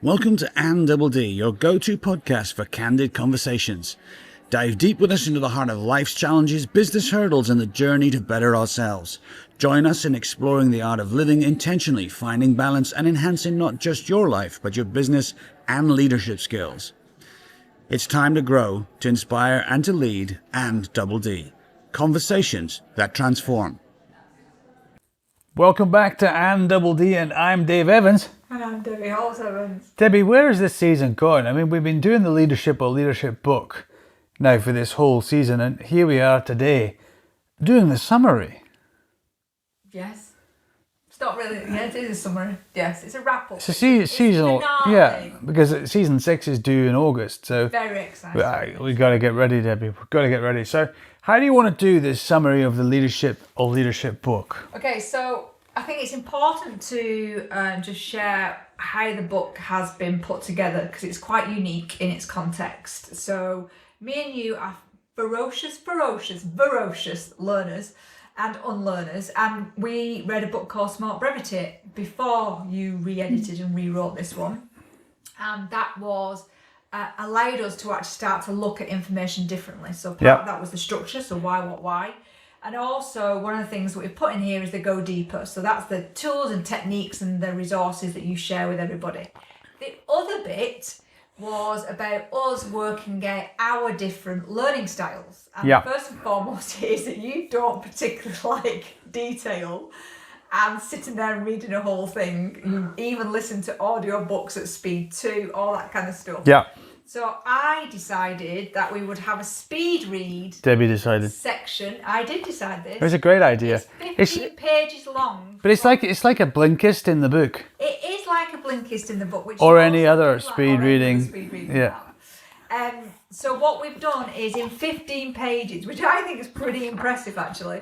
Welcome to &DD, your go-to podcast for candid conversations. Dive deep with us into the heart of life's challenges, business hurdles, and the journey to better ourselves. Join us in exploring the art of living intentionally, finding balance, and enhancing not just your life, but your business and leadership skills. It's time to grow, to inspire, and to lead, &DD. Conversations that transform. Welcome back to &DD, and I'm Dave Evans. And I'm Debbie Halls-Evans. Debbie, where is this season going? I mean, we've been doing the Leadership book now for this whole season, and here we are today doing the summary. Yes. It's not really, it is a summary. Yes, it's a wrap-up. It's a seasonal, yeah, because season 6 is due in August, so very exciting. We got to get ready, Debbie. We've got to get ready. So, how do you want to do this summary of the Leadership book? Okay, so I think it's important to just share how the book has been put together because it's quite unique in its context. So me and you are ferocious learners and unlearners, and we read a book called Smart Brevity before you re-edited and rewrote this one, and that was allowed us to actually start to look at information differently. So part of that was the structure, so why, what, why. And also, one of the things that we've put in here is the go deeper. So that's the tools and techniques and the resources that you share with everybody. The other bit was about us working out our different learning styles. And first and foremost is that you don't particularly like detail and sitting there and reading a whole thing. You even listen to audio books at speed 2, all that kind of stuff. Yeah. So I decided that we would have a speed read. Debbie decided. Section. I did decide this. It was a great idea. It's 15 pages long. But it's like a Blinkist in the book. It is like a Blinkist in the book, which or any other speed reading. Yeah. So what we've done is in 15 pages, which I think is pretty impressive actually,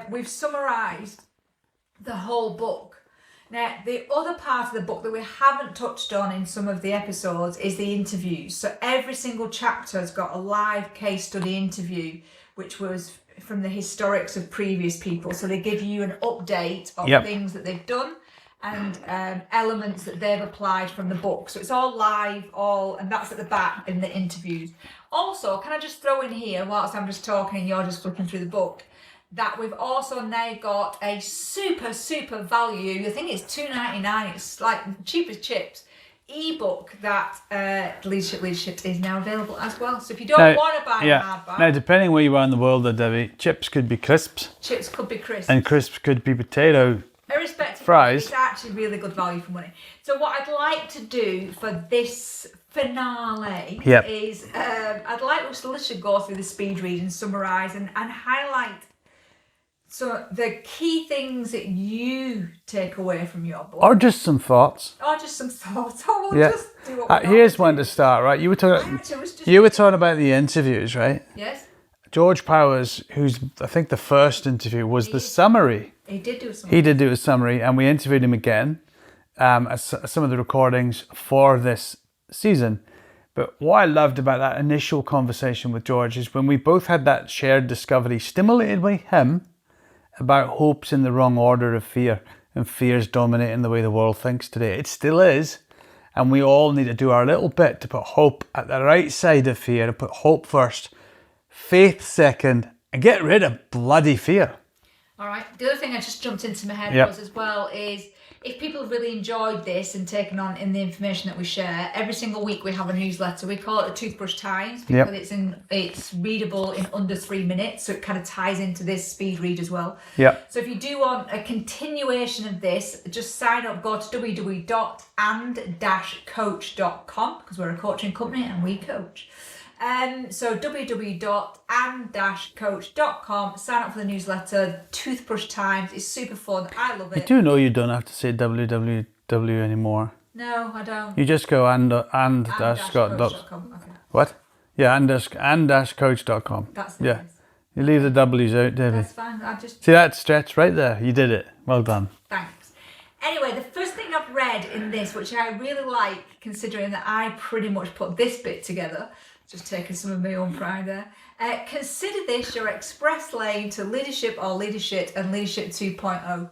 we've summarised the whole book. Now, the other part of the book that we haven't touched on in some of the episodes is the interviews. So every single chapter has got a live case study interview, which was from the historics of previous people. So they give you an update of things that they've done and elements that they've applied from the book. So it's all live, and that's at the back in the interviews. Also, can I just throw in here, whilst I'm just talking and you're just flipping through the book, that we've also now got a super value, I think it's $2.99, it's like cheap as chips, ebook that Leadership is now available as well. So if you don't want to buy a hardback. Now, depending where you are in the world, Debbie, chips could be crisps. Chips could be crisps. And crisps could be potato irrespective fries. It's actually really good value for money. So what I'd like to do for this finale is I'd like us to literally go through the speed read and summarise and highlight so the key things that you take away from your book. Or just some thoughts. Just do what here's one to start, right? You were talking about the interviews, right? Yes. George Powers, who's I think the first interview was the summary. He did do a summary. He did do a summary, and we interviewed him again as some of the recordings for this season. But what I loved about that initial conversation with George is when we both had that shared discovery stimulated by him about hopes in the wrong order of fear, and fears dominating the way the world thinks today. It still is, and we all need to do our little bit to put hope at the right side of fear, to put hope first, faith second, and get rid of bloody fear. All right. The other thing I just jumped into my head was as well is if people have really enjoyed this and taken on in the information that we share, every single week we have a newsletter. We call it the Toothbrush Times because it's readable in under 3 minutes, so it kind of ties into this speed read as well. Yeah. So if you do want a continuation of this, just sign up, go to www.and-coach.com because we're a coaching company and we coach. So www.and-coach.com, sign up for the newsletter, Toothbrush Times. It's super fun. I love it. You do know you don't have to say www anymore. No, I don't. You just go and-coach.com. Okay. What? Yeah, and-coach.com. That's nice. Yeah. You leave the W's out, Debbie. That's fine. See that stretch right there? You did it. Well done. Thanks. Anyway, the first thing I've read in this, which I really like, considering that I pretty much put this bit together, just taking some of my own pride there. Consider this your express lane to leadership or Leadershit and Leadership 2.0.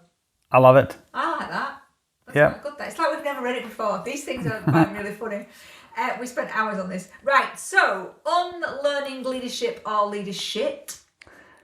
I love it. I like that. That's Yeah. quite good. It's like we've never read it before. These things are quite really funny. We spent hours on this. Right, so unlearning leadership or leadership,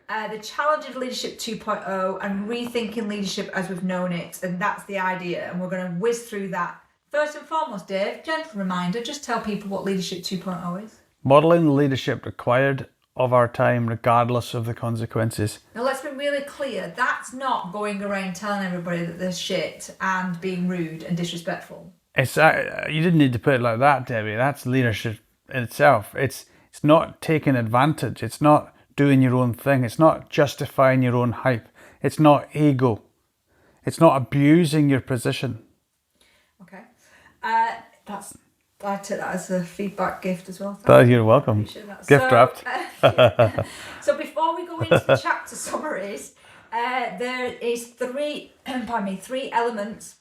the challenge of leadership 2.0 and rethinking leadership as we've known it. And that's the idea. And we're going to whiz through that. First and foremost, Dave, gentle reminder, just tell people what leadership 2.0 is. Modeling the leadership required of our time, regardless of the consequences. Now, let's be really clear. That's not going around telling everybody that they're shit and being rude and disrespectful. It's you didn't need to put it like that, Debbie. That's leadership in itself. It's not taking advantage. It's not doing your own thing. It's not justifying your own hype. It's not ego. It's not abusing your position. Okay. I took that as a feedback gift as well. You're welcome. Gift wrapped. So before we go into the chapter summaries, there is three elements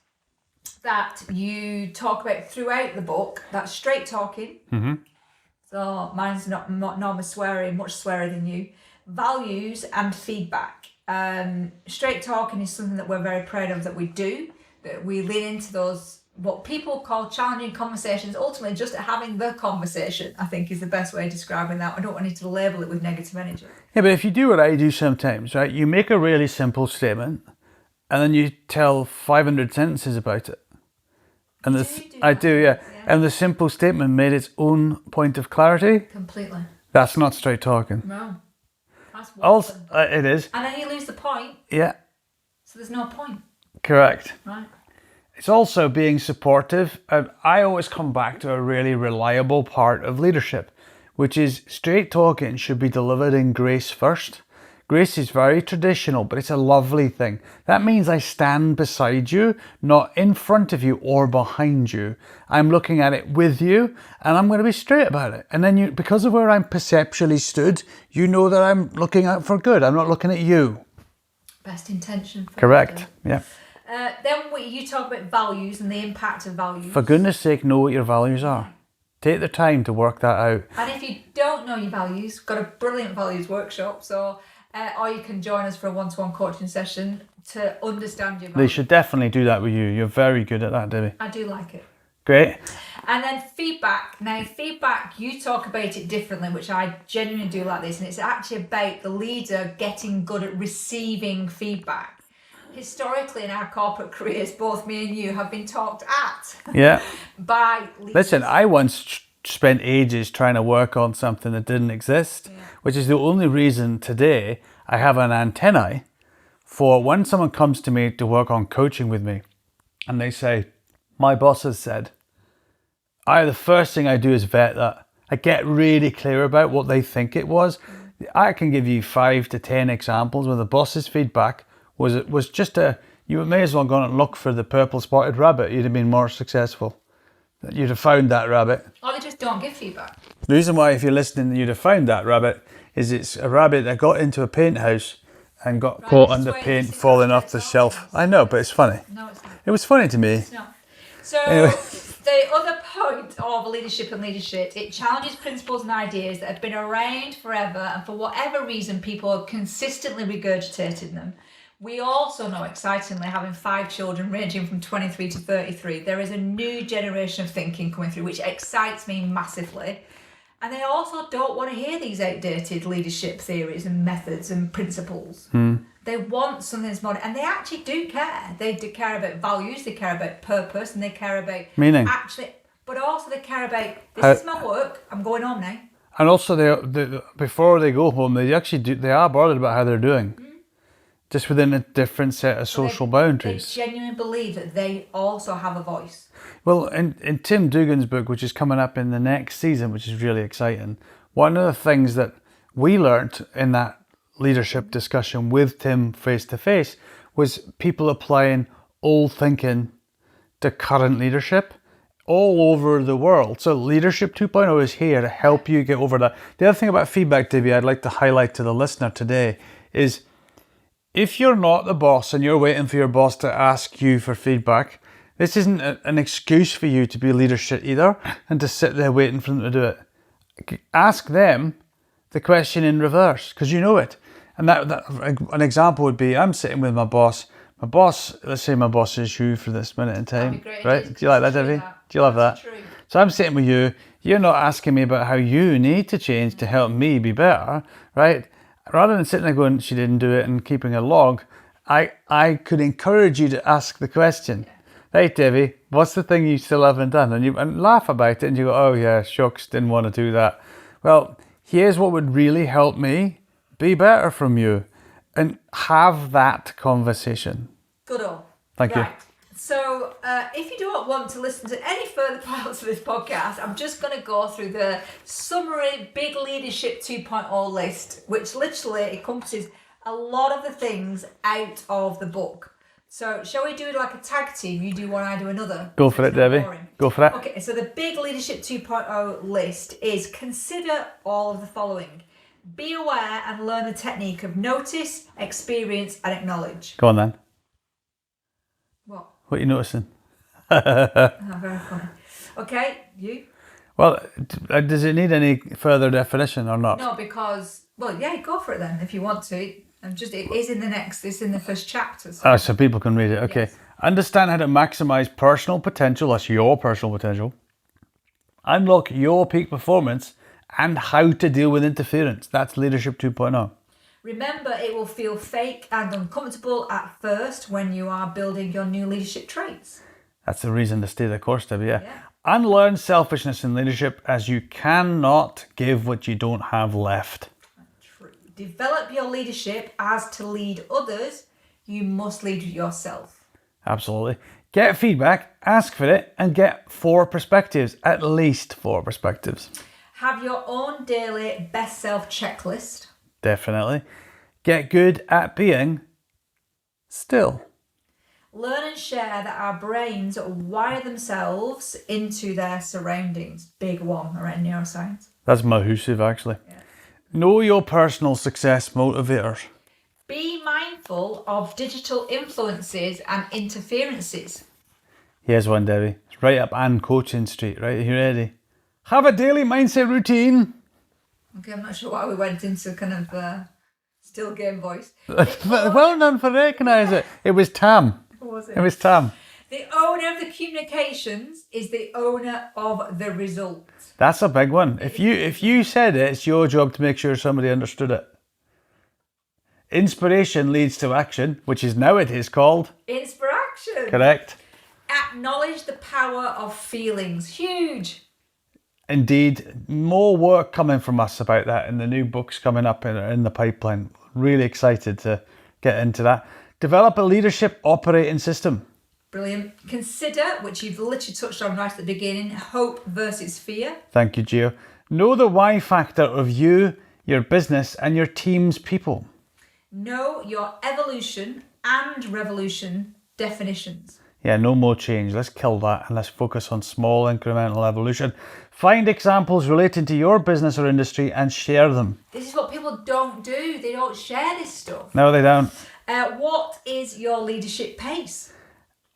that you talk about throughout the book. That's straight talking. Mm-hmm. So mine's not normal swearing, much swearer than you. Values and feedback. Straight talking is something that we're very proud of that we do. That we lean into those what people call challenging conversations. Ultimately, just having the conversation, I think, is the best way of describing that. I don't want you to label it with negative energy. Yeah, but if you do what I do sometimes, right? You make a really simple statement, and then you tell 500 sentences about it. And I do, yeah. And the simple statement made its own point of clarity. Completely. That's not straight talking. No. That's Also, it is. And then you lose the point. Yeah. So there's no point. Correct. Right. It's also being supportive. And I always come back to a really reliable part of leadership, which is straight talking should be delivered in grace first. Grace is very traditional, but it's a lovely thing. That means I stand beside you, not in front of you or behind you. I'm looking at it with you, and I'm going to be straight about it. And then because of where I'm perceptually stood, you know that I'm looking out for good. I'm not looking at you. Best intention. Correct. Yeah. Then you talk about values and the impact of values. For goodness sake, know what your values are. Take the time to work that out. And if you don't know your values, we've got a brilliant values workshop. So, or you can join us for a one-to-one coaching session to understand your values. They should definitely do that with you. You're very good at that, Debbie. I do like it. Great. And then feedback. Now, feedback, you talk about it differently, which I genuinely do like this. And it's actually about the leader getting good at receiving feedback. Historically, in our corporate careers, both me and you have been talked at by leaders. Listen, I once spent ages trying to work on something that didn't exist, which is the only reason today I have an antennae for when someone comes to me to work on coaching with me and they say, my boss has said, the first thing I do is vet that. I get really clear about what they think it was. I can give you 5 to 10 examples where the boss's feedback was just you may as well go and look for the purple spotted rabbit. You'd have been more successful. You'd have found that rabbit. Or they just don't give feedback. The reason why, if you're listening, you'd have found that rabbit is it's a rabbit that got into a paint house and got caught under paint falling off the shelf. I know, but it's funny. No, it's not. It was funny to me. It's not. So anyway. The other point of leadership and leadership, it challenges principles and ideas that have been around forever, and for whatever reason, people have consistently regurgitated them. We also know, excitingly, having 5 children ranging from 23 to 33, there is a new generation of thinking coming through, which excites me massively. And they also don't want to hear these outdated leadership theories and methods and principles. They want something that's modern, and they actually do care. They do care about values, they care about purpose, and they care about meaning. But also they care about, this is my work, I'm going home now. And also, they before they go home, they are bothered about how they're doing. Just within a different set of social boundaries. They genuinely believe that they also have a voice. Well, in Tim Dugan's book, which is coming up in the next season, which is really exciting, one of the things that we learnt in that leadership discussion with Tim face-to-face was people applying old thinking to current leadership all over the world. So Leadership 2.0 is here to help you get over that. The other thing about feedback, Debbie, I'd like to highlight to the listener today is if you're not the boss and you're waiting for your boss to ask you for feedback, this isn't an excuse for you to be leadership either and to sit there waiting for them to do it. Ask them the question in reverse because you know it. And that an example would be, I'm sitting with my boss My boss, let's say my boss is you for this minute in time. That'd be great. Right? Do you like that, Debbie? Do you love that? True. So I'm sitting with you. You're not asking me about how you need to change to help me be better, right? Rather than sitting there going, she didn't do it and keeping a log, I could encourage you to ask the question. Right, Debbie, what's the thing you still haven't done? And laugh about it and you go, oh yeah, shucks, didn't want to do that. Well, here's what would really help me be better from you. And have that conversation. Good on. Thank you. So if you do not want to listen to any further parts of this podcast, I'm just going to go through the summary Big Leadership 2.0 list, which literally encompasses a lot of the things out of the book. So shall we do it like a tag team? You do one, I do another. Go for it, Debbie. Go for it. Okay, so the Big Leadership 2.0 list is consider all of the following. Be aware and learn the technique of notice, experience and acknowledge. Go on then. What? What are you noticing? Oh, very funny. Okay, you? Well, does it need any further definition or not? No, because, well, yeah, go for it then if you want to. It is in it's in the first chapter. So people can read it. Okay. Yes. Understand how to maximize personal potential. That's your personal potential. Unlock your peak performance and how to deal with interference. That's Leadership 2.0. Remember, it will feel fake and uncomfortable at first when you are building your new leadership traits. That's the reason to stay the course, Debbie. Yeah. Unlearn selfishness in leadership, as you cannot give what you don't have left. True. Develop your leadership as to lead others. You must lead yourself. Absolutely. Get feedback, ask for it, and get 4 perspectives, at least 4 perspectives. Have your own daily best self checklist. Definitely. Get good at being still. Learn and share that our brains wire themselves into their surroundings. Big one around neuroscience. That's Mahusiv, actually. Yeah. Know your personal success motivators. Be mindful of digital influences and interferences. Here's one, Debbie. It's right up Ann Coaching Street, right? Are you ready? Have a daily mindset routine. Okay, I'm not sure why we went into kind of still game voice. Well done for recognising it. It was Tam. What was it? It was Tam. The owner of the communications is the owner of the result. That's a big one. If you said it, it's your job to make sure somebody understood it. Inspiration leads to action, which is nowadays called Inspiration. Correct. Acknowledge the power of feelings. Huge. Indeed, more work coming from us about that, and the new books coming up in the pipeline. Really excited to get into that. Develop a leadership operating system. Brilliant. Consider, which you've literally touched on right at the beginning, hope versus fear. Thank you, Gio. Know the why factor of you, your business, and your team's people. Know your evolution and revolution definitions. Yeah, no more change. Let's kill that and let's focus on small incremental evolution. Find examples relating to your business or industry and share them. This is what people don't do. They don't share this stuff. No, they don't. What is your leadership pace?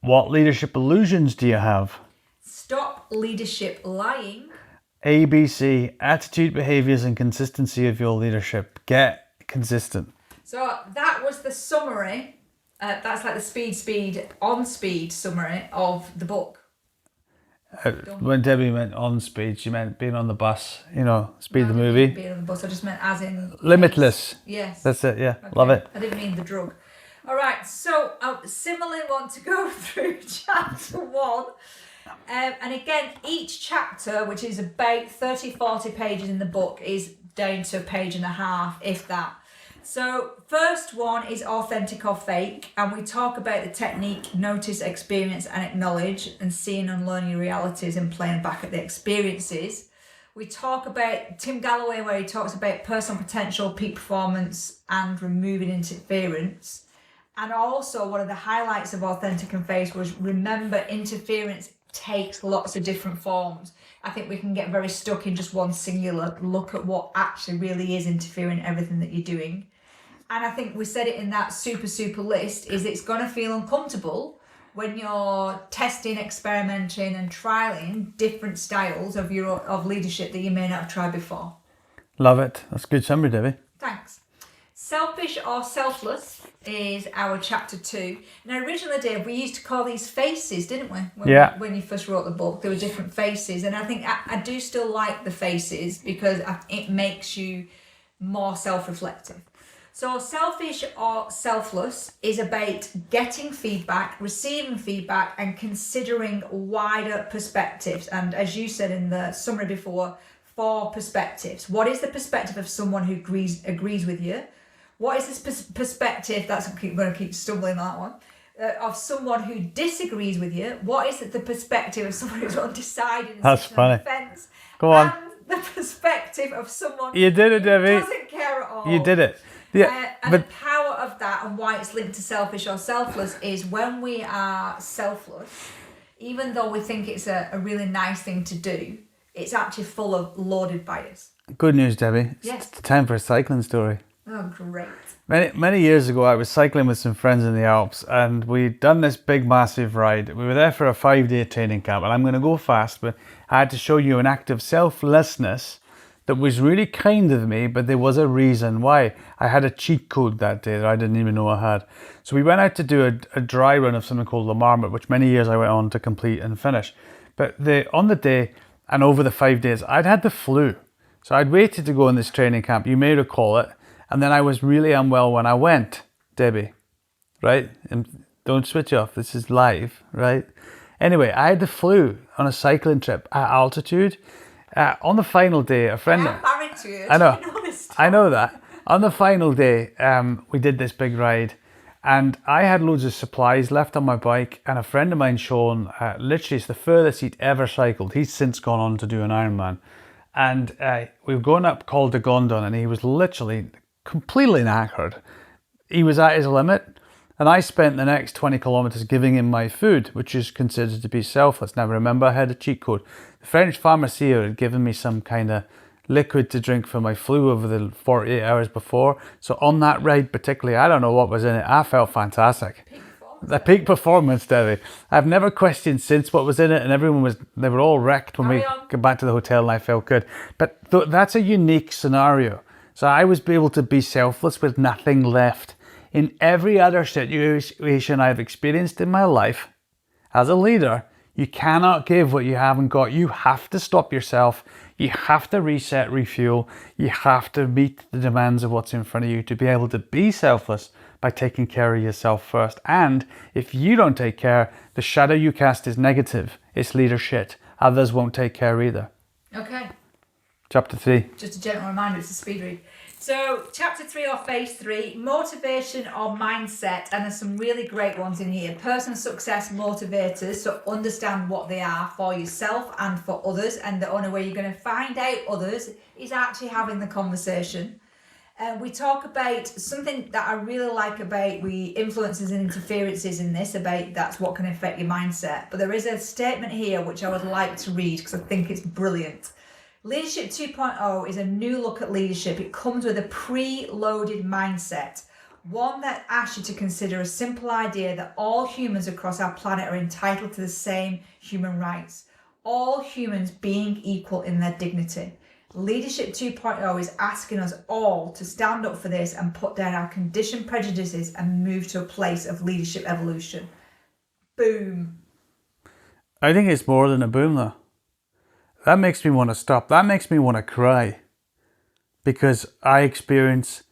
What leadership illusions do you have? Stop leadership lying. ABC, attitude, behaviours and consistency of your leadership. Get consistent. So that was the summary. That's like the on speed summary of the book. When Debbie meant on speed, she meant being on the bus, Speed the movie. Being on the bus, I just meant as in... Limitless. Yes. That's it, yeah. Okay. Love it. I didn't mean the drug. All right, so I similarly want to go through chapter 1. And again, each chapter, which is about 30-40 pages in the book, is down to a page and a half, if that. So first one is authentic or fake, and we talk about the technique, notice, experience and acknowledge, and seeing and learning realities and playing back at the experiences. We talk about Tim Galloway, where he talks about personal potential, peak performance and removing interference. And also one of the highlights of authentic and fake was remember interference takes lots of different forms. I think we can get very stuck in just one singular look at what actually really is interfering in everything that you're doing. And I think we said it in that super list, is it's going to feel uncomfortable when you're testing, experimenting and trialing different styles of leadership that you may not have tried before. Love it. That's a good summary, Debbie. Thanks. Selfish or selfless is our chapter 2. Now, originally, Dave, we used to call these faces, didn't we? When you first wrote the book, there were different faces. And I think I do still like the faces because it makes you more self-reflective. So selfish or selfless is about getting feedback, receiving feedback, and considering wider perspectives. And as you said in the summary before, 4 perspectives. What is the perspective of someone who agrees with you? What is this perspective, I'm going to keep stumbling on that one, of someone who disagrees with you? What is the perspective of someone who's undecided and That's funny. on the fence? Go on. And the perspective of someone You did it, who Debbie. doesn't care at all. You did it. Yeah, and the power of that and why it's linked to selfish or selfless is when we are selfless, even though we think it's a really nice thing to do, it's actually full of loaded bias. Good news, Debbie. Yes. It's time for a cycling story. Oh, great. Many years ago, I was cycling with some friends in the Alps, and we'd done this big, massive ride. We were there for a 5-day training camp, and I'm going to go fast, but I had to show you an act of selflessness that was really kind of me, but there was a reason why. I had a cheat code that day that I didn't even know I had. So we went out to do a dry run of something called the Marmot, which many years I went on to complete and finish. But on the day and over the 5 days, I'd had the flu. So I'd waited to go in this training camp, you may recall it, and then I was really unwell when I went, Debbie, right? And don't switch off, this is live, right? Anyway, I had the flu on a cycling trip at altitude. On the final day, a friend... I'm married to you. I know that. On the final day, we did this big ride, and I had loads of supplies left on my bike, and a friend of mine, Sean, literally it's the furthest he'd ever cycled. He's since gone on to do an Ironman. And we were going up Col de Gondon, and he was literally completely knackered. He was at his limit, and I spent the next 20 kilometers giving him my food, which is considered to be selfless. Now remember, I had a cheat code. The French pharmacia had given me some kind of liquid to drink for my flu over the 48 hours before. So on that ride particularly, I don't know what was in it. I felt fantastic. The peak performance, Debbie. I've never questioned since what was in it, and they were all wrecked when we got back to the hotel, and I felt good. But that's a unique scenario. So I was able to be selfless with nothing left. In every other situation I've experienced in my life, as a leader, you cannot give what you haven't got. You have to stop yourself. You have to reset, refuel. You have to meet the demands of what's in front of you to be able to be selfless by taking care of yourself first. And if you don't take care, the shadow you cast is negative. It's leadership. Others won't take care either. Okay. Chapter 3. Just a gentle reminder, it's a speed read. So, chapter 3 or phase 3, motivation or mindset, and there's some really great ones in here. Personal success motivators, so understand what they are for yourself and for others, and the only way you're going to find out others is actually having the conversation. We talk about something that I really like about influences and interferences in this, about that's what can affect your mindset. But there is a statement here which I would like to read because I think it's brilliant. Leadership 2.0 is a new look at leadership. It comes with a pre-loaded mindset, one that asks you to consider a simple idea that all humans across our planet are entitled to the same human rights, all humans being equal in their dignity. Leadership 2.0 is asking us all to stand up for this and put down our conditioned prejudices and move to a place of leadership evolution. Boom. I think it's more than a boom though. That makes me want to stop. That makes me want to cry. Because I experience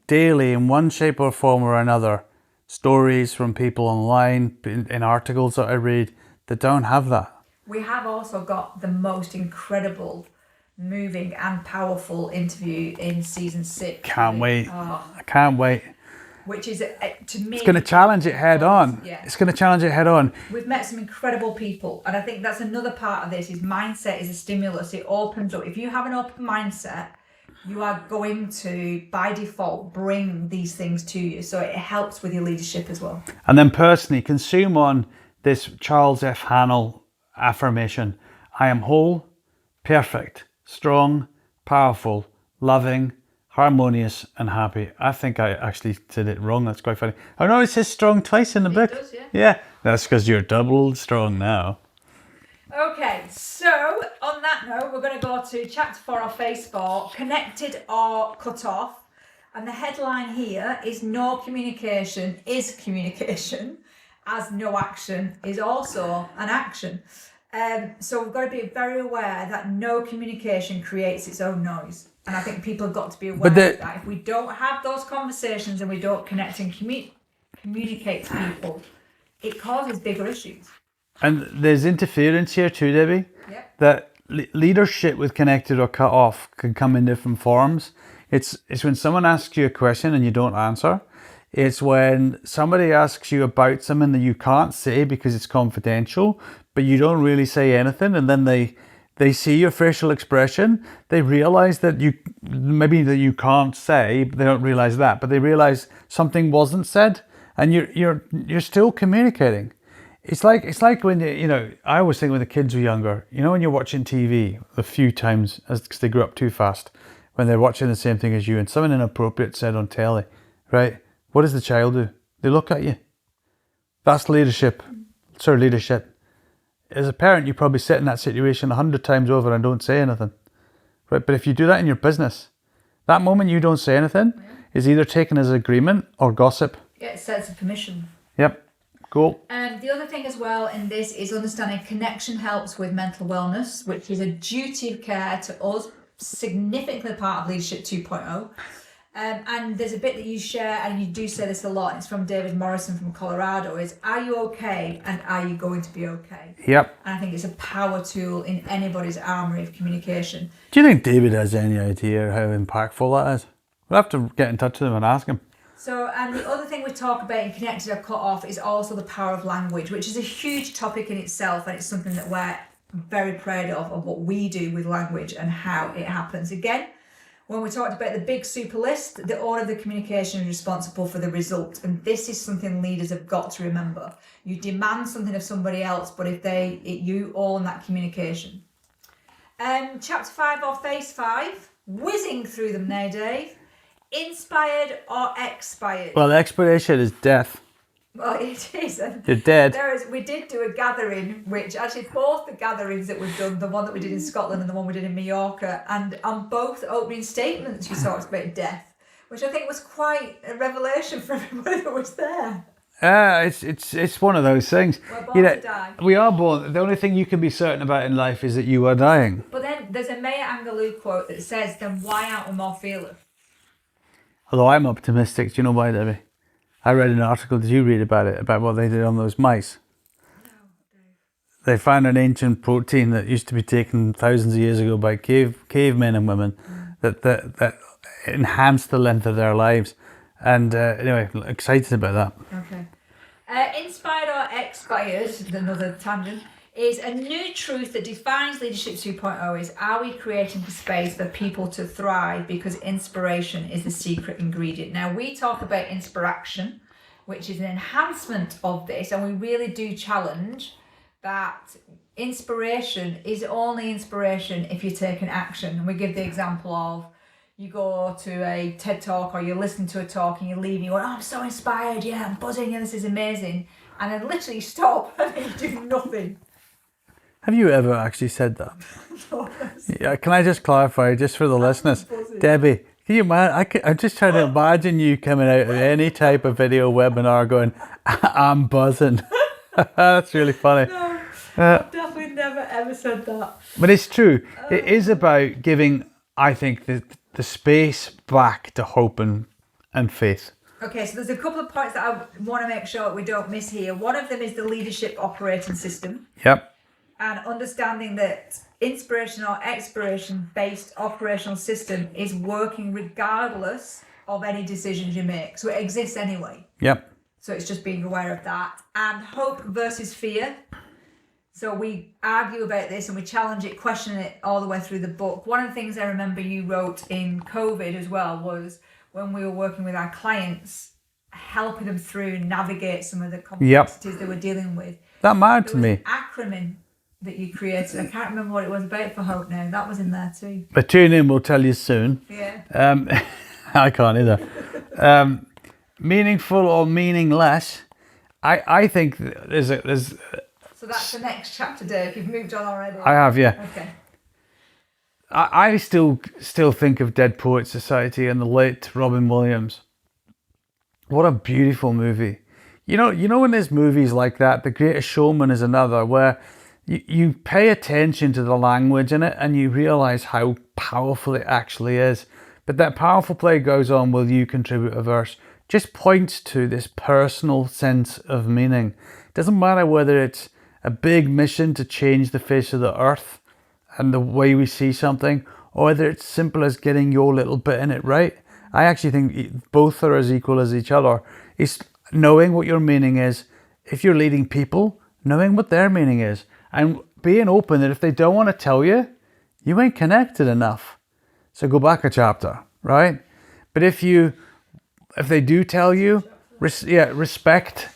daily in one shape or form or another stories from people online, in articles that I read that don't have that. We have also got the most incredible, moving and powerful interview in season 6. Can't wait. I can't wait. Which is, to me... It's going to challenge it head on. Yeah. It's going to challenge it head on. We've met some incredible people. And I think that's another part of this, is mindset is a stimulus. It opens up. If you have an open mindset, you are going to, by default, bring these things to you. So it helps with your leadership as well. And then personally, consume on this Charles F. Hannell affirmation. I am whole, perfect, strong, powerful, loving, harmonious and happy. I think I actually did it wrong. That's quite funny. Oh no, it says strong twice in the book. Does, yeah. Yeah, that's because you're double strong now. Okay, so on that note, we're going to go to chapter 4 or phase 4, connected or cut off. And the headline here is no communication is communication, as no action is also an action. So we've got to be very aware that no communication creates its own noise. And I think people have got to be aware of that. If we don't have those conversations and we don't connect and communicate to people, it causes bigger issues. And there's interference here too, Debbie. Yep. That leadership with connected or cut off can come in different forms. It's when someone asks you a question and you don't answer. It's when somebody asks you about something that you can't say because it's confidential, but you don't really say anything, and then they see your facial expression. They realize that you can't say. They don't realize that, but they realize something wasn't said, and you're still communicating. It's like when I always think when the kids were younger, when you're watching TV a few times because they grew up too fast, when they're watching the same thing as you and something inappropriate said on telly, right? What does the child do? They look at you. That's leadership. Sir, leadership. As a parent, you probably sit in that situation 100 times over and don't say anything, right? But if you do that in your business, that moment you don't say anything is either taken as agreement or gossip. Yeah, it says permission. Yep. Cool. And the other thing as well in this is understanding connection helps with mental wellness, which is a duty of care to us, significantly part of Leadership 2.0. And there's a bit that you share, and you do say this a lot, and it's from David Morrison from Colorado, is are you okay and are you going to be okay? Yep. And I think it's a power tool in anybody's armoury of communication. Do you think David has any idea how impactful that is? We'll have to get in touch with him and ask him. So, and the other thing we talk about in Connected or Cut Off is also the power of language, which is a huge topic in itself, and it's something that we're very proud of what we do with language and how it happens. Again, when we talked about the big super list, the owner of the communication is responsible for the result, and this is something leaders have got to remember. You demand something of somebody else, but you own that communication. Chapter 5 or phase 5, whizzing through them now, Dave. Inspired or expired? Well, expiration is death. Well, it is. You're dead. We did do a gathering, which actually both the gatherings that we've done, the one that we did in Scotland and the one we did in Mallorca, and on both opening statements you talked about death, which I think was quite a revelation for everybody that was there. It's one of those things. We're born to die. We are born. The only thing you can be certain about in life is that you are dying. But then there's a Maya Angelou quote that says, then why aren't we more fearless? Although I'm optimistic. Do you know why, Debbie? I read an article, did you read about it, about what they did on those mice? No, Dave. They found an ancient protein that used to be taken thousands of years ago by cavemen and women that enhanced the length of their lives. And anyway, excited about that. Okay. Inspired or expired, another tangent, is a new truth that defines Leadership 2.0 is, are we creating the space for people to thrive because inspiration is the secret ingredient? Now, we talk about inspiration, which is an enhancement of this, and we really do challenge that inspiration is only inspiration if you take an action. And we give the example of you go to a TED Talk or you listen to a talk and you leave and you go, oh, I'm so inspired, yeah, I'm buzzing, yeah, this is amazing. And then literally stop and you do nothing. Have you ever actually said that? Yeah, can I just clarify, just for the listeners? Debbie, can you imagine? I'm just trying to imagine you coming out of any type of video webinar going, I'm buzzing. That's really funny. No, I've definitely never ever said that. But it's true. It is about giving, I think, the space back to hope and faith. Okay, so there's a couple of points that I want to make sure that we don't miss here. One of them is the leadership operating system. Yep. And understanding that inspiration or expiration based operational system is working regardless of any decisions you make. So it exists anyway. Yep. So it's just being aware of that. And hope versus fear. So we argue about this and we challenge it, question it all the way through the book. One of the things I remember you wrote in COVID as well was when we were working with our clients, helping them through and navigate some of the complexities they were dealing with. That mattered to me. An acronym that you created. I can't remember what it was about for hope now. That was in there too. But tune in, we'll tell you soon. Yeah. I can't either. Meaningful or meaningless. I think there's. So that's the next chapter, Dave. You've moved on already. I have, yeah. Okay. I still think of Dead Poets Society and the late Robin Williams. What a beautiful movie. You know when there's movies like that, The Greatest Showman is another, where you pay attention to the language in it and you realize how powerful it actually is. But that powerful play goes on, will you contribute a verse? Just points to this personal sense of meaning. It doesn't matter whether it's a big mission to change the face of the earth and the way we see something, or whether it's simple as getting your little bit in it right. I actually think both are as equal as each other. It's knowing what your meaning is. If you're leading people, knowing what their meaning is, and being open that if they don't want to tell you, you ain't connected enough. So go back a chapter, right? But if they do tell you, respect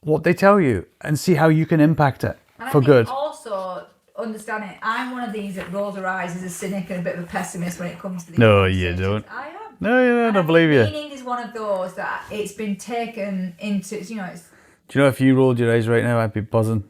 what they tell you and see how you can impact it for good. Also, understanding, I'm one of these that rolls her eyes as a cynic and a bit of a pessimist when it comes to these. No, you don't. I am. No, I don't believe you. Meaning is one of those that it's been taken into, it's. Do you know if you rolled your eyes right now, I'd be buzzing.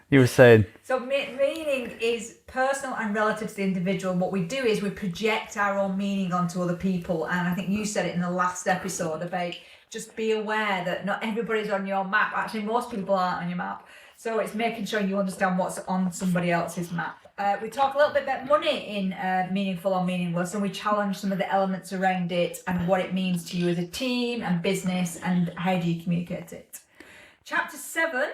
You were saying. So meaning is personal and relative to the individual. What we do is we project our own meaning onto other people. And I think you said it in the last episode about just be aware that not everybody's on your map. Actually, most people aren't on your map. So it's making sure you understand what's on somebody else's map. We talk a little bit about money in Meaningful or Meaningless, and we challenge some of the elements around it and what it means to you as a team and business and how do you communicate it. Chapter 7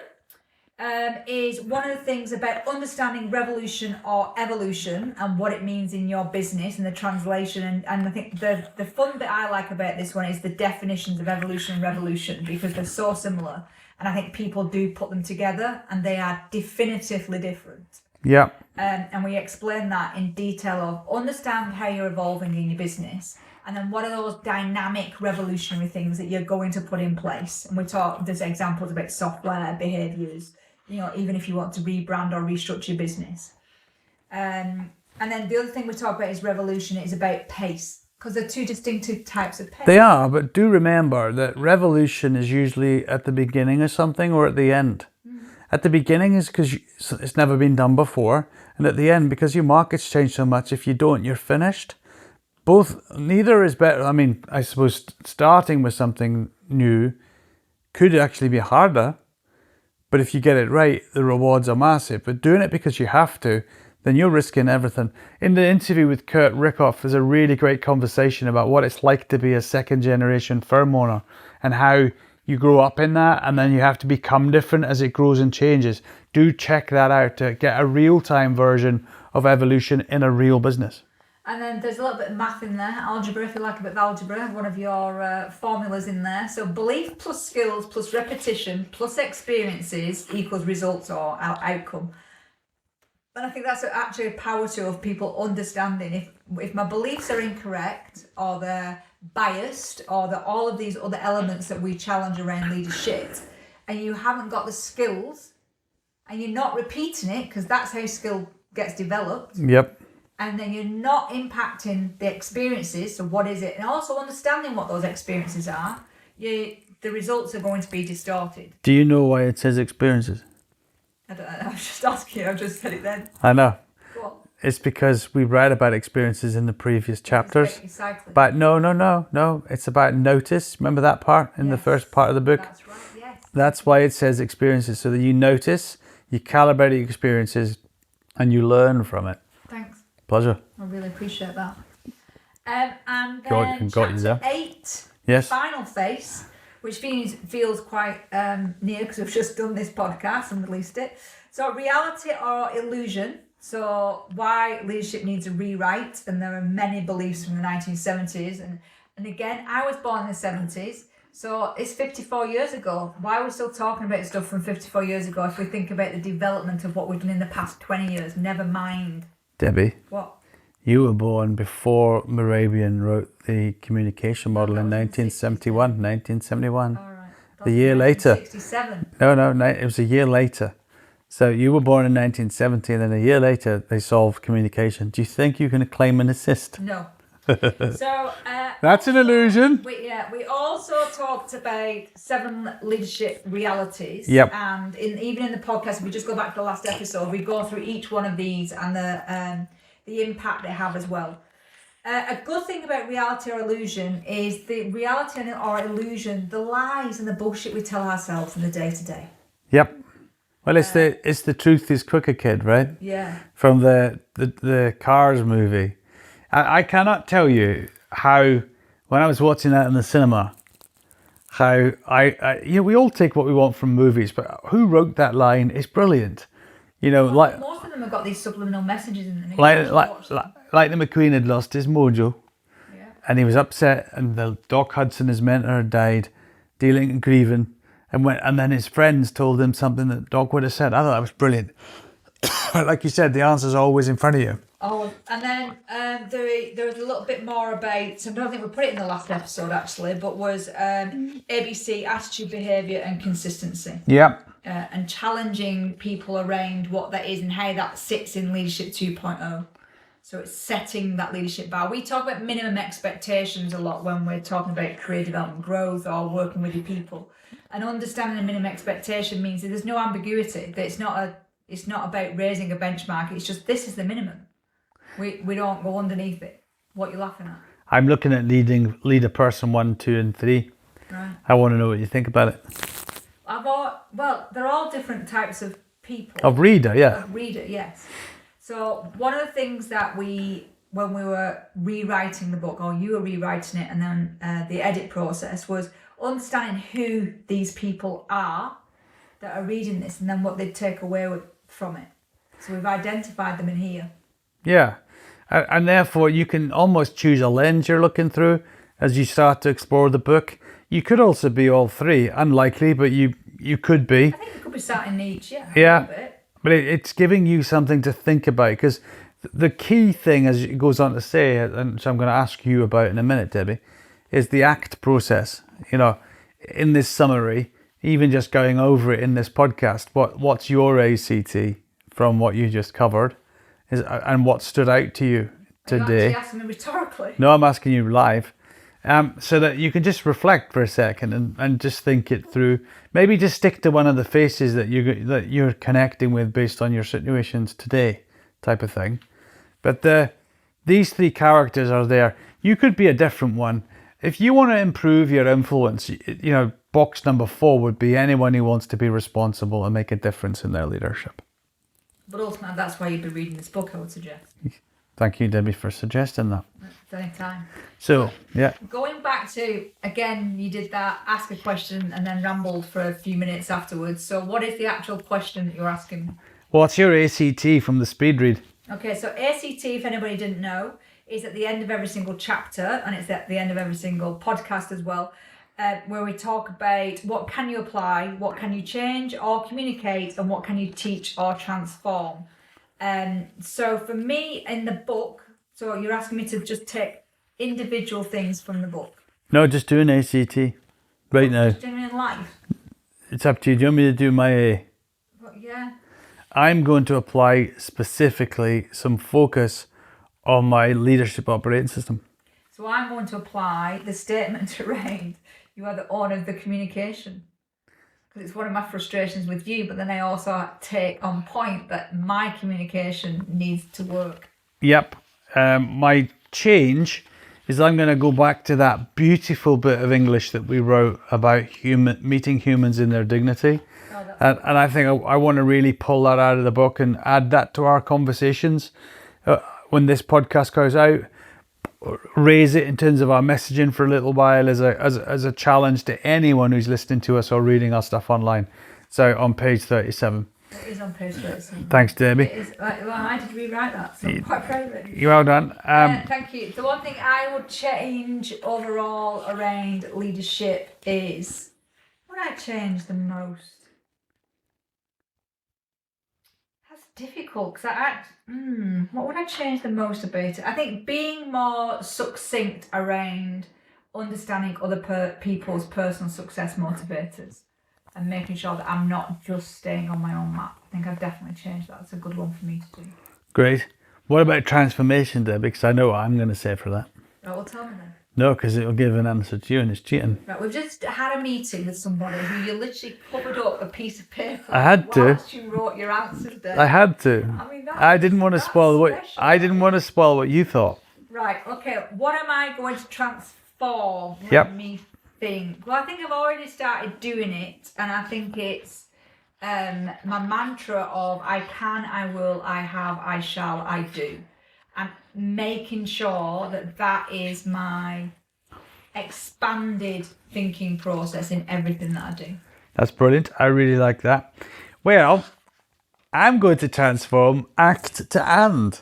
is one of the things about understanding revolution or evolution and what it means in your business and the translation. And I think the fun bit I like about this one is the definitions of evolution and revolution, because they're so similar. And I think people do put them together and they are definitively different. Yeah. And we explain that in detail of understand how you're evolving in your business. And then what are those dynamic revolutionary things that you're going to put in place? And there's examples about software, behaviours, even if you want to rebrand or restructure your business. And then the other thing we talk about is revolution is about pace, because they're two distinctive types of pace. They are, but do remember that revolution is usually at the beginning of something or at the end. At the beginning is because it's never been done before, and at the end because your market's changed so much, if you don't, you're finished. Neither is better. I mean, I suppose starting with something new could actually be harder, but if you get it right, the rewards are massive. But doing it because you have to, then you're risking everything. In the interview with Kurt Rickoff, there's a really great conversation about what it's like to be a second generation firm owner and how you grow up in that and then you have to become different as it grows and changes. Do check that out to get a real-time version of evolution in a real business. And then there's a little bit of math in there, algebra, if you like a bit of algebra, one of your formulas in there. So belief plus skills plus repetition plus experiences equals results or outcome. And I think that's actually a power tool of people understanding if my beliefs are incorrect or they're biased or that all of these other elements that we challenge around leadership, and you haven't got the skills and you're not repeating it, because that's how skill gets developed. Yep. And then you're not impacting the experiences. So what is it? And also understanding what those experiences are, the results are going to be distorted. Do you know why it says experiences? I was just asking you. I just said it then. I know. Go on. It's because we read about experiences in the previous chapters. Exactly. But no. It's about notice. Remember that part in the first part of the book? That's right, yes. That's why it says experiences, so that you notice, you calibrate your experiences, and you learn from it. Thanks. Pleasure. I really appreciate that. And then got you chapter there. 8, Yes. Final Face, which feels quite near because we've just done this podcast and released it. So reality or illusion. So why leadership needs a rewrite, and there are many beliefs from the 1970s. And again, I was born in the 70s, so it's 54 years ago. Why are we still talking about stuff from 54 years ago if we think about the development of what we've done in the past 20 years? Never mind. Debbie. What? You were born before Moravian wrote the communication model in 1971. All right. The year later. 1967. No, it was a year later. So you were born in 1970, and then a year later they solved communication. Do you think you can claim an assist? No. So That's an illusion. We also talked about 7 leadership realities. Yep. And even in the podcast, if we just go back to the last episode, we go through each one of these and the impact they have as well. A good thing about reality or illusion is the reality or illusion, the lies and the bullshit we tell ourselves in the day to day. Yep. Well, it's the truth is quicker, kid, right? Yeah. From the Cars movie. I cannot tell you how, when I was watching that in the cinema, how we all take what we want from movies, but who wrote that line is brilliant. Most of them have got these subliminal messages in them. Like the McQueen had lost his mojo, and he was upset, and the Doc Hudson, his mentor, had died, dealing and grieving, and then his friends told him something that Doc would have said. I thought that was brilliant. Like you said, the answer's always in front of you. Oh, and then there was a little bit more about, so I don't think we put it in the last episode actually, but was ABC, attitude, behaviour and consistency. Yeah. And challenging people around what that is and how that sits in Leadership 2.0. So it's setting that leadership bar. We talk about minimum expectations a lot when we're talking about career development, growth, or working with your people. And understanding a minimum expectation means that there's no ambiguity, that it's not about raising a benchmark, it's just this is the minimum. We don't go underneath it. What you're laughing at? I'm looking at lead a person 1, 2, and 3. Right. I want to know what you think about it. They're all different types of people. Of reader, yeah. Of reader, yes. So one of the things that when we were rewriting the book, or you were rewriting it, and then the edit process was understanding who these people are that are reading this, and then what they take away from it. So we've identified them in here. Yeah. And therefore you can almost choose a lens you're looking through as you start to explore the book. You could also be all 3, unlikely, but you could be. I think you could be sat in each, yeah. Yeah, but it's giving you something to think about, because the key thing, as it goes on to say, and so I'm going to ask you about in a minute, Debbie, is the ACT process. In this summary, even just going over it in this podcast, what's your ACT from what you just covered, and what stood out to you today? Are you asking me rhetorically? No, I'm asking you live. So that you can just reflect for a second and just think it through. Maybe just stick to one of the faces that you're connecting with based on your situations today, type of thing. But these 3 characters are there. You could be a different one. If you want to improve your influence, box number 4 would be anyone who wants to be responsible and make a difference in their leadership. But ultimately, that's why you'd be reading this book, I would suggest. Thank you, Debbie, for suggesting that. Any time. So, yeah. Going back to, again, you did that, ask a question and then rambled for a few minutes afterwards. So what is the actual question that you're asking? What's your ACT from the speed read? Okay, so ACT, if anybody didn't know, is at the end of every single chapter, and it's at the end of every single podcast as well, where we talk about what can you apply, what can you change or communicate, and what can you teach or transform. So for me in the book, so you're asking me to just take individual things from the book? No, just do an ACT right now. Just doing it in life? It's up to you. Do you want me to do my A? Yeah. I'm going to apply specifically some focus on my leadership operating system. So I'm going to apply the statement around you are the owner of the communication. Because it's one of my frustrations with you, but then I also take on point that my communication needs to work. Yep. My change is I'm going to go back to that beautiful bit of English that we wrote about meeting humans in their dignity. And I think I want to really pull that out of the book and add that to our conversations when this podcast goes out. Raise it in terms of our messaging for a little while as a challenge to anyone who's listening to us or reading our stuff online. So on page 37. It is on page 37. Thanks, Debbie. It is, well, I did rewrite that, so I'm quite proud of it. You're well done. Thank you. The one thing I would change overall around leadership is, what would I change the most? That's difficult, because what would I change the most about it? I think being more succinct around understanding other people's personal success motivators and making sure that I'm not just staying on my own map. I think I've definitely changed that. It's a good one for me to do. Great. What about transformation, Debbie? Because I know what I'm going to say for that. Right, well, tell me then. No, because it'll give an answer to you and it's cheating. Right, we've just had a meeting with somebody who you literally covered up a piece of paper. I had to. Whilst you wrote your answers down. I had to. I mean, I didn't want to spoil what special. I didn't want to spoil what you thought. Right, okay. What am I going to transform? Yep. Let me think. Well, I think I've already started doing it, and I think it's my mantra of I can, I will, I have, I shall, I do. And making sure that that is my expanded thinking process in everything that I do. That's brilliant. I really like that. Well, I'm going to transform act to and.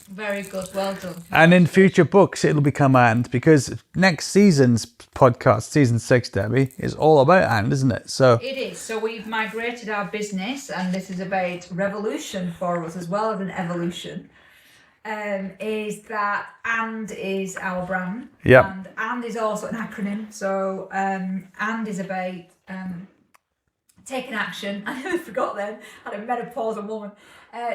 Very good, well done. And in future books, it'll become and, because next season's podcast, season 6, Debbie, is all about and, isn't it? So it is. So we've migrated our business, and this is about revolution for us as well as an evolution. Is that and is our brand. Yeah. And is also an acronym. So and is about taking action. I nearly forgot then. I had a menopausal woman.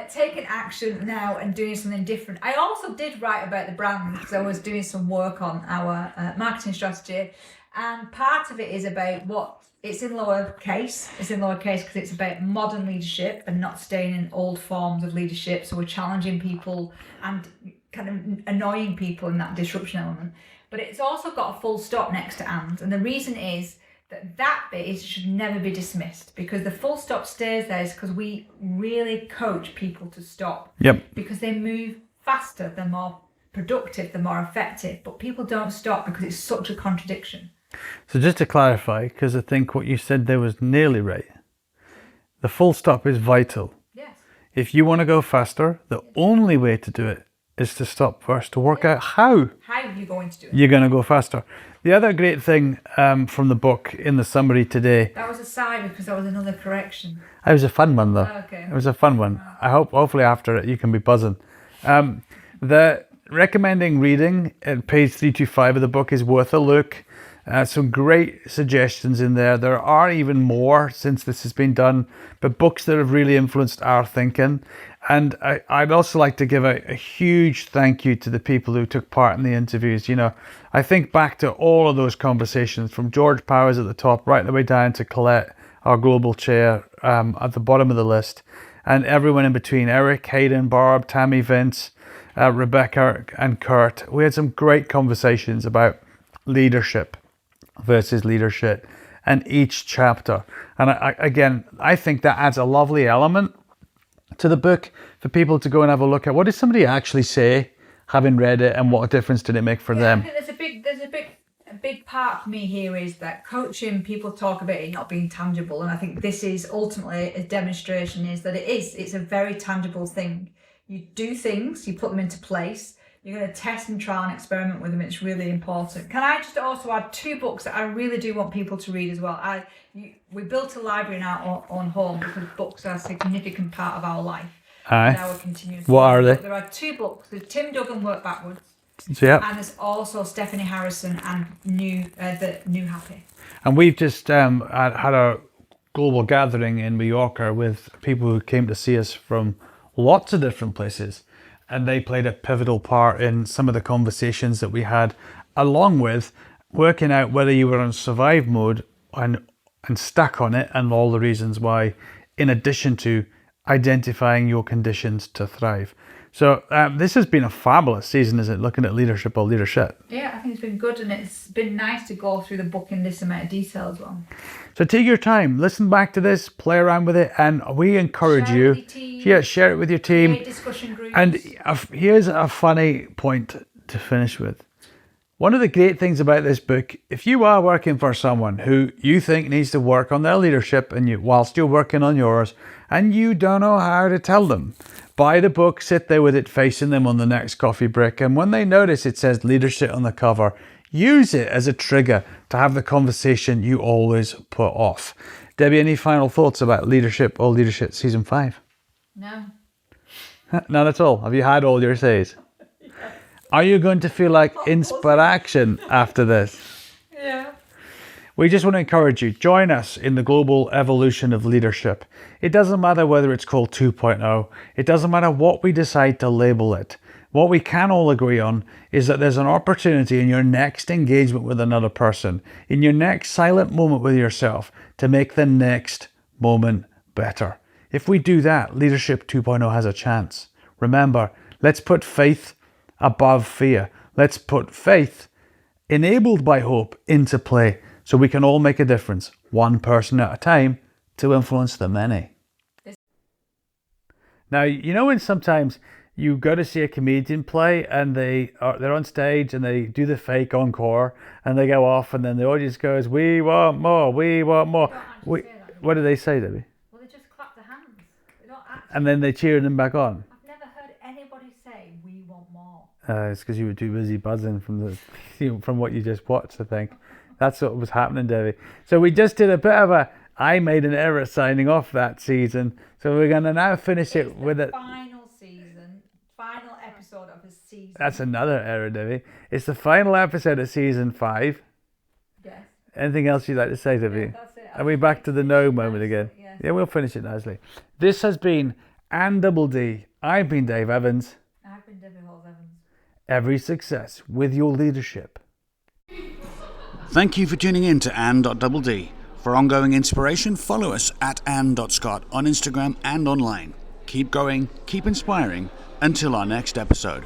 Taking action now and doing something different. I also did write about the brand because I was doing some work on our marketing strategy, and part of it is about what it's in lowercase. It's in lowercase because it's about modern leadership and not staying in old forms of leadership. So we're challenging people and kind of annoying people in that disruption element. But it's also got a full stop next to and the reason is that bit should never be dismissed, because the full stop stays there is because we really coach people to stop. Yep. Because they move faster, they're more productive, they're more effective. But people don't stop because it's such a contradiction. So just to clarify, because I think what you said there was nearly right. The full stop is vital. Yes. If you want to go faster, the only way to do it is to stop first, to work out how are you going to do it? You're going to go faster. The other great thing from the book in the summary today. That was a sigh because that was another correction. It was a fun one though. Okay. It was a fun one. I hope, hopefully after it, you can be buzzing. The recommending reading at page 325 of the book is worth a look. Some great suggestions in there. There are even more since this has been done, but books that have really influenced our thinking. And I'd also like to give a huge thank you to the people who took part in the interviews. You know, I think back to all of those conversations, from George Powers at the top right the way down to Colette, our global chair, at the bottom of the list, and everyone in between, Eric, Hayden, Barb, Tammy, Vince, Rebecca and Kurt. We had some great conversations about leadership versus leadership and each chapter. And I think that adds a lovely element to the book for people to go and have a look at. What did somebody actually say, having read it, and what difference did it make for them? I think there's a big part for me here is that coaching, people talk about it not being tangible, and I think this is ultimately a demonstration is that it's a very tangible thing. You do things, you put them into place, you're going to test and trial and experiment with them. It's really important. Can I just also add 2 books that I really do want people to read as well? We built a library in our own home because books are a significant part of our life. Aye. Our continuous. What are they? There are 2 books. There's Tim Duggan, Work Backwards. So, yeah. And there's also Stephanie Harrison and the New Happy. And we've just had a global gathering in Mallorca with people who came to see us from lots of different places. And they played a pivotal part in some of the conversations that we had, along with working out whether you were on survive mode and stuck on it, and all the reasons why, in addition to identifying your conditions to thrive. So this has been a fabulous season, isn't it? Looking at leadership or leadership. Yeah, I think it's been good, and it's been nice to go through the book in this amount of detail as well. So take your time, listen back to this, play around with it, and we encourage Share it you. with your team. Yeah, share it with your team. Create discussion groups. And here's a funny point to finish with. One of the great things about this book, if you are working for someone who you think needs to work on their leadership, and whilst you're working on yours, and you don't know how to tell them, buy the book, sit there with it facing them on the next coffee break, and when they notice it says Leadershit on the cover, use it as a trigger to have the conversation you always put off. Debbie, any final thoughts about Leadership or Leadership Season 5? No. None at all. Have you had all your says? Are you going to feel like inspiration after this? Yeah. We just want to encourage you, join us in the global evolution of leadership. It doesn't matter whether it's called 2.0. It doesn't matter what we decide to label it. What we can all agree on is that there's an opportunity in your next engagement with another person, in your next silent moment with yourself, to make the next moment better. If we do that, Leadership 2.0 has a chance. Remember, let's put faith above fear. Let's put faith, enabled by hope, into play so we can all make a difference, one person at a time, to influence the many. Now, you know when sometimes you go to see a comedian play and they're on stage and they do the fake encore and they go off and then the audience goes, "We want more, we want more." What do they say, Debbie? Well, they just clap their hands. They don't actually. And then they cheer them back on. I've never heard anybody say, "We want more." It's because you were too busy buzzing from what you just watched, I think. That's what was happening, Debbie. So we just did a bit of I made an error signing off that season. So we're going to now finish it with it. Final episode of the season. That's another error, Debbie. It's the final episode of season 5. Yes. Anything else you'd like to say, Debbie? Yeah, that's it. Are we back to the no moment again? Yes. Yeah, we'll finish it nicely. This has been &DD. I've been Dave Evans. I've been Debbie Halls-Evans. Every success with your leadership. Thank you for tuning in to &DD. For ongoing inspiration, follow us at @Scott on Instagram and online. Keep going, keep inspiring. Until our next episode.